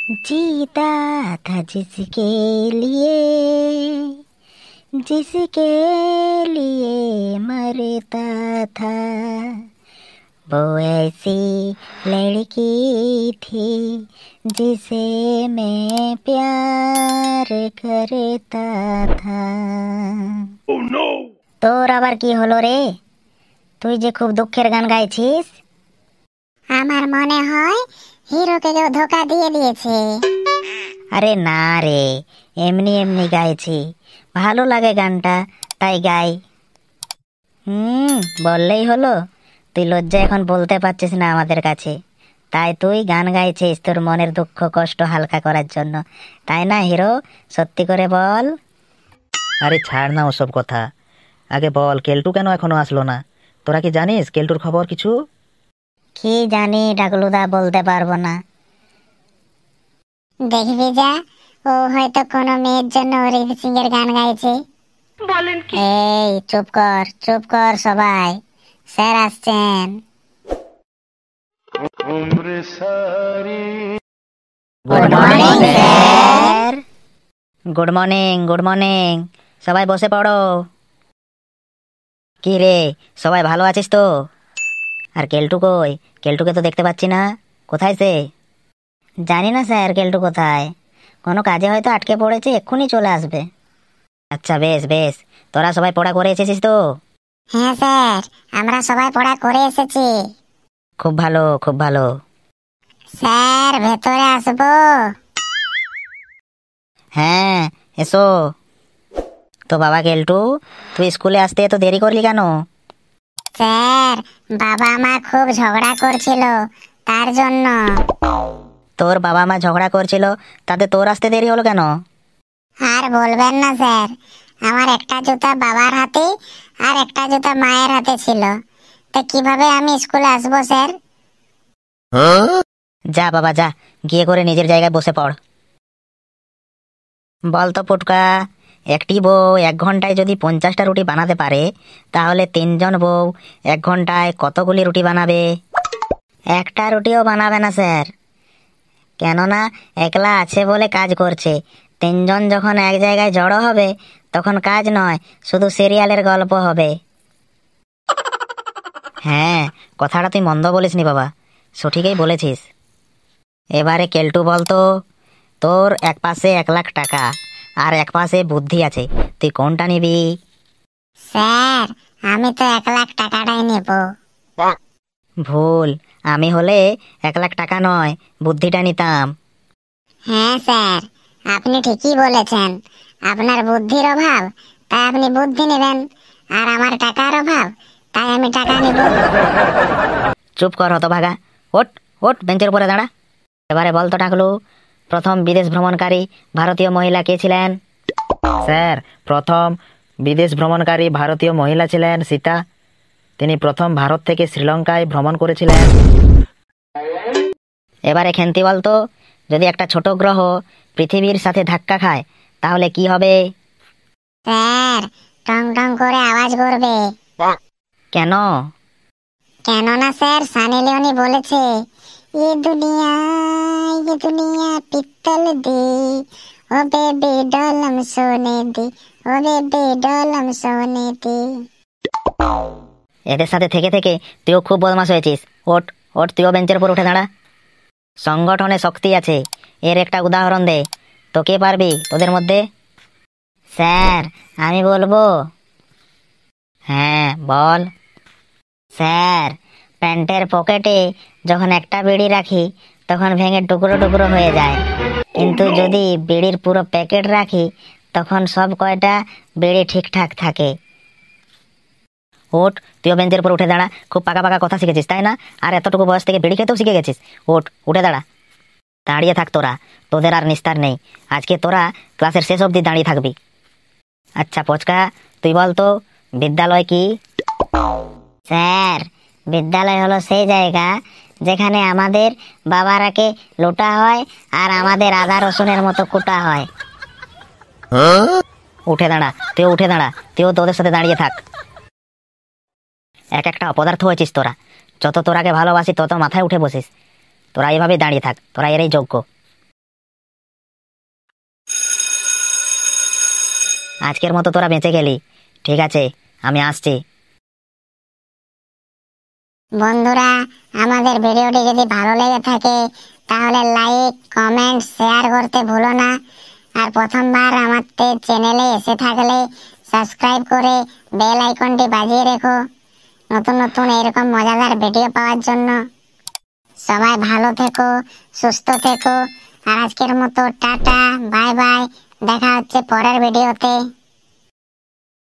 जीता था जिसके लिए मरता था, वो ऐसी लड़की थी जिसे मैं प्यार करता था। Oh no! তোর আবার কি হলো রে? তুই যে খুব দুঃখের গান গাইছিস। আমার মনে হয় হিরোকে কেউ ধোকা দিয়ে দিয়েছে। আরে না রে, এমনি এমনি গাইছি, ভালো লাগে গানটা তাই গাই। বললেই হলো। তুই লজ্জা এখন বলতে পারছিস না আমাদের কাছে, তাই তুই গান গাইছিস তোর মনের দুঃখ কষ্ট হালকা করার জন্য, তাই না হিরো? সত্যি করে বল। আরে ছাড় না ওসব কথা, আগে বল কেলটু কেন এখনো আসলো না? তোরা কি জানিস কেলটুর খবর কিছু? কি জানি ডাকলুদা, বলতে পারবো না। দেখবি যা, ও হয়তো কোনো মেয়ের জন্য অরিজিৎ সিং এর গান গাইছে। বলেন কি? এই চুপ কর, চুপ কর সবাই, স্যার আসছেন। Good morning sir. Good morning, good morning. সবাই বসে পড়ো। কি রে, সবাই ভালো আছিস তো? আর কেলটু কই? কেলটুকে তো দেখতে পাচ্ছি না, কোথায় সে? জানি না স্যার কেলটু কোথায়, কোনো কাজে হয়তো আটকে পড়েছে, এক্ষুনি চলে আসবে। আচ্ছা বেশ বেশ, তোরা সবাই পড়া করে এসেছিস তো? হ্যাঁ স্যার, আমরা সবাই পড়া করে এসেছি। খুব ভালো, খুব ভালো। স্যার ভেতরে আসবো? হ্যাঁ এসো। তো বাবা কেলটু, তুই স্কুলে আসতে এত দেরি করলি কেন? স্যার বাবা মা খুব ঝগড়া করছিল, তার জন্য। তোর বাবা মা ঝগড়া করছিল, তাতে তোর আসতে দেরি হলো কেন? আর বলবেন না স্যার, আমার একটা জুতা বাবার হাতে আর একটা জুতা মায়ের হাতে ছিল, তো কিভাবে আমি স্কুলে আসবো স্যার? যা বাবা যা, গিয়ে করে নিজের জায়গায় বসে পড়। বল তো পুটকা, একটি বউ 1 ঘন্টায় যদি 50টা রুটি বানাতে পারে, তাহলে 3জন বউ 1 ঘন্টায় কতগুলি রুটি বানাবে? একটা রুটিও বানাবে না স্যার, কেননা একলা আছে বলে কাজ করছে। 3জন যখন এক জায়গায় জড়ো হবে, তখন কাজ নয়, শুধু সিরিয়ালের গল্প হবে। হ্যাঁ, কথাটা তুই মন্দ বলিসনি বাবা, সঠিকই বলেছিস। এবারে কেলটু বলতো, তোর এক পাশে 1 লাখ টাকা আর এক পাশে বুদ্ধি আছে, তুই কোনটা নিবি? স্যার আমি তো 1 লাখ টাকাটাই নেব। ভুল, আমি হলে 1 লাখ টাকা নয়, বুদ্ধিটা নিতাম। হ্যাঁ স্যার, আপনি ঠিকই বলেছেন, আপনার বুদ্ধির অভাব তাই আপনি বুদ্ধি নেবেন, আর আমার টাকার অভাব তাই আমি টাকা নেব। চুপ কর হতভাগা, ওঠ ওঠ, বেঞ্চের উপরে দাঁড়া। এবারে বলতো টাকলু, প্রথম বিদেশ ভ্রমণকারী ভারতীয় মহিলা কে ছিলেন? স্যার, প্রথম বিদেশ ভ্রমণকারী ভারতীয় মহিলা ছিলেন সীতা। তিনি প্রথম ভারত থেকে শ্রীলঙ্কায় ভ্রমণ করেছিলেন। এবারে খেন্তি বলতো, যদি একটা ছোট গ্রহ পৃথিবীর সাথে ধাক্কা খায়, তাহলে কি হবে? স্যার টং টং করে আওয়াজ করবে। কেন? কেননা স্যার সানি লিওনি বলেছে, ये दुनिया पित्तल दी, ओ बेबी डॉलम सोने दी, ओ बेबी डॉलम सोने दी। এদের সাথে থেকে থেকে তুইও খুব বদমাশ হয়েছিস। ওঠ ওঠ, তুইও বেঞ্চের উপর উঠে দাঁড়া। সংগঠনে শক্তি আছে, এর একটা উদাহরণ দে। তো কে পারবি তোদের মধ্যে? স্যার আমি বলবো। হ্যাঁ বল। স্যার, প্যান্টের পকেটে যখন একটা বিড়ি রাখি, তখন ভেঙে টুকরো টুকরো হয়ে যায়, কিন্তু যদি বিড়ির পুরো প্যাকেট রাখি, তখন সব কয়টা বিড়ি ঠিকঠাক থাকে। ওঠ, তুইও বেঞ্চের উপর উঠে দাঁড়া। খুব পাকা পাকা কথা শিখেছিস তাই না? আর এতটুকু বয়স থেকে বিড়ি খেতেও শিখে গেছিস। ওঠ, উঠে দাঁড়া। দাঁড়িয়ে থাক তোরা, তোদের আর নিস্তার নেই। আজকে তোরা ক্লাসের শেষ অবধি দাঁড়িয়ে থাকবি। আচ্ছা পচকা, তুই বল তো, বিদ্যালয় কি? স্যার বিদ্যালয় হলো সেই জায়গা যেখানে আমাদের বাবারাকে লুটা হয় আর আমাদের আদা রসুনের মতো কুটা হয়। উঠে দাঁড়া, তুইও উঠে দাঁড়া, তুইও তোদের সাথে দাঁড়িয়ে থাক। এক একটা অপদার্থ হয়েছিস তোরা, যত তোরাকে ভালোবাসি তত মাথায় উঠে বসিস। তোরা এইভাবেই দাঁড়িয়ে থাক, তোরা এরই যোগ্য। আজকের মতো তোরা বেঁচে গেলি। ঠিক আছে, আমি আসছি। বন্ধুরা, আমাদের ভিডিওটি যদি ভালো লেগে থাকে তাহলে লাইক, কমেন্ট, শেয়ার করতে ভুলো না। আর প্রথমবার আমাদের চ্যানেলে এসে থাকলে সাবস্ক্রাইব করে বেল আইকনটি বাজিয়ে রেখো নতুন নতুন এরকম মজাদার ভিডিও পাওয়ার জন্য। সবাই ভালো থেকো, সুস্থ থেকো। আর আজকের মতো টাটা, বাই বাই। দেখা হচ্ছে পরের ভিডিওতে।